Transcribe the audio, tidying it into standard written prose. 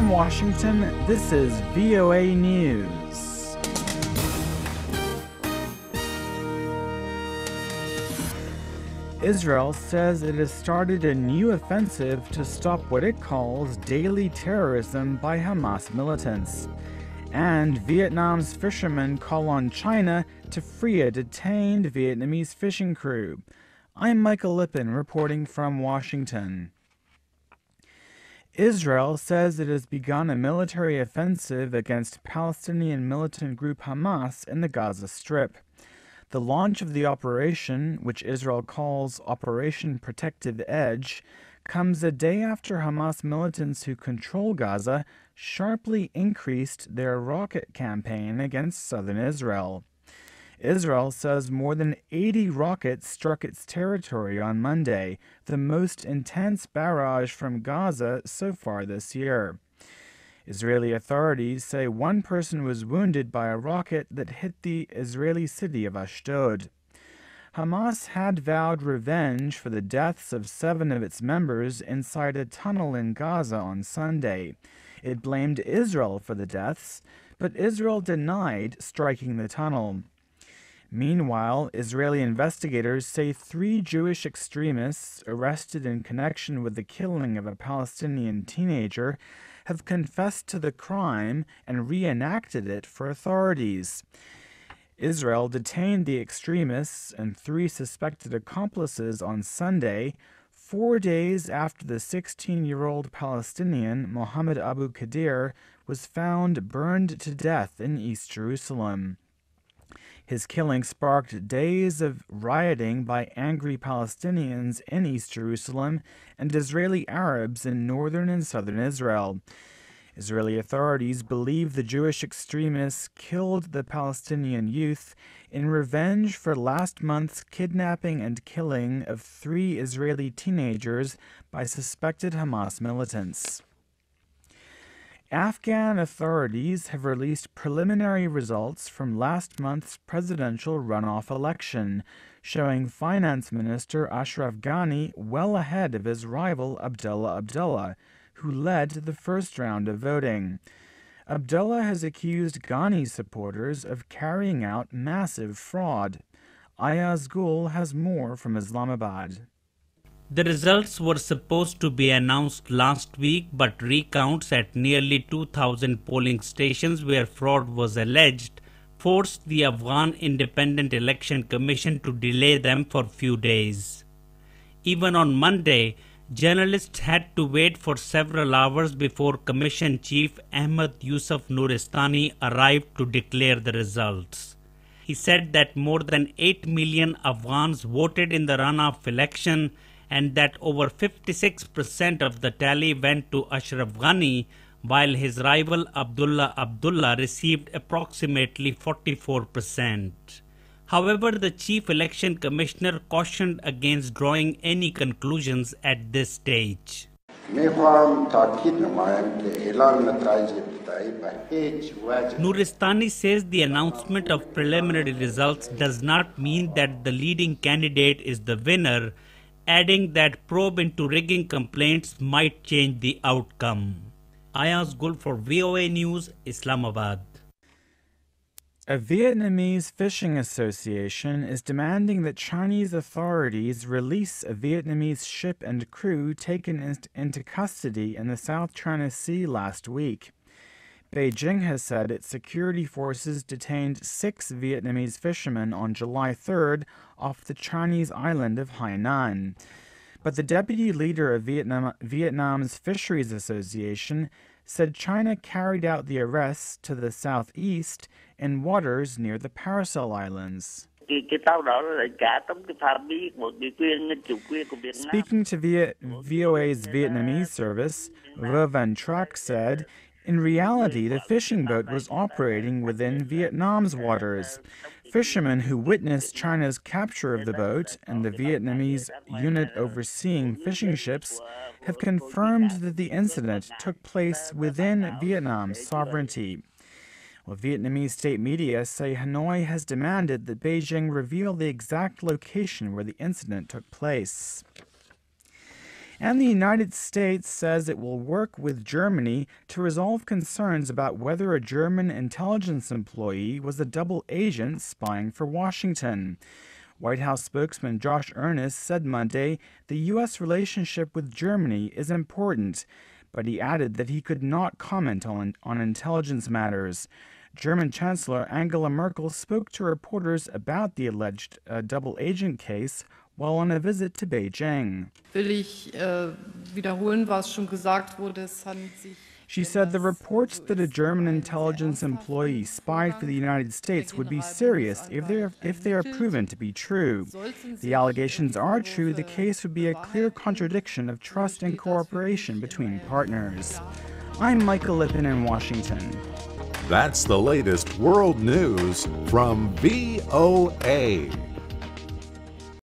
From Washington, this is VOA News. Israel says it has started a new offensive to stop what it calls daily terrorism by Hamas militants. And Vietnam's fishermen call on China to free a detained Vietnamese fishing crew. I'm Michael Lipin reporting from Washington. Israel says it has begun a military offensive against Palestinian militant group Hamas in the Gaza Strip. The launch of the operation, which Israel calls Operation Protective Edge, comes a day after Hamas militants who control Gaza sharply increased their rocket campaign against southern Israel. Israel says more than 80 rockets struck its territory on Monday, the most intense barrage from Gaza so far this year. Israeli authorities say one person was wounded by a rocket that hit the Israeli city of Ashdod. Hamas had vowed revenge for the deaths of 7 of its members inside a tunnel in Gaza on Sunday. It blamed Israel for the deaths, but Israel denied striking the tunnel. Meanwhile, Israeli investigators say 3 Jewish extremists arrested in connection with the killing of a Palestinian teenager have confessed to the crime and reenacted it for authorities. Israel detained the extremists and 3 suspected accomplices on Sunday, 4 days after the 16-year-old Palestinian Mohammed Abu Qadir was found burned to death in East Jerusalem. His killing sparked days of rioting by angry Palestinians in East Jerusalem and Israeli Arabs in northern and southern Israel. Israeli authorities believe the Jewish extremists killed the Palestinian youth in revenge for last month's kidnapping and killing of 3 Israeli teenagers by suspected Hamas militants. Afghan authorities have released preliminary results from last month's presidential runoff election, showing Finance Minister Ashraf Ghani well ahead of his rival Abdullah Abdullah, who led the first round of voting. Abdullah has accused Ghani's supporters of carrying out massive fraud. Ayaz Gul has more from Islamabad. The results were supposed to be announced last week, but recounts at nearly 2,000 polling stations where fraud was alleged forced the Afghan Independent Election Commission to delay them for a few days. Even on Monday, journalists had to wait for several hours before Commission Chief Ahmed Yusuf Nouristani arrived to declare the results. He said that more than 8 million Afghans voted in the runoff election and that over 56% of the tally went to Ashraf Ghani, while his rival Abdullah Abdullah received approximately 44%. However, the chief election commissioner cautioned against drawing any conclusions at this stage. Nouristani says the announcement of preliminary results does not mean that the leading candidate is the winner, adding that probe into rigging complaints might change the outcome. Ayaz Gul for VOA News, Islamabad. A Vietnamese fishing association is demanding that Chinese authorities release a Vietnamese ship and crew taken into custody in the South China Sea last week. Beijing has said its security forces detained 6 Vietnamese fishermen on July 3rd off the Chinese island of Hainan. But the deputy leader of Vietnam's Fisheries Association said China carried out the arrests to the southeast in waters near the Paracel Islands. Speaking to VOA's Vietnamese service, Vo Van Trak said, in reality, the fishing boat was operating within Vietnam's waters. Fishermen who witnessed China's capture of the boat and the Vietnamese unit overseeing fishing ships have confirmed that the incident took place within Vietnam's sovereignty. Well, Vietnamese state media say Hanoi has demanded that Beijing reveal the exact location where the incident took place. And the United States says it will work with Germany to resolve concerns about whether a German intelligence employee was a double agent spying for Washington. White House spokesman Josh Earnest said Monday the U.S. relationship with Germany is important, but he added that he could not comment on intelligence matters. German Chancellor Angela Merkel spoke to reporters about the alleged double agent case while on a visit to Beijing. She said the reports that a German intelligence employee spied for the United States would be serious if they are proven to be true. The allegations are true, the case would be a clear contradiction of trust and cooperation between partners. I'm Michael Lipin in Washington. That's the latest world news from VOA.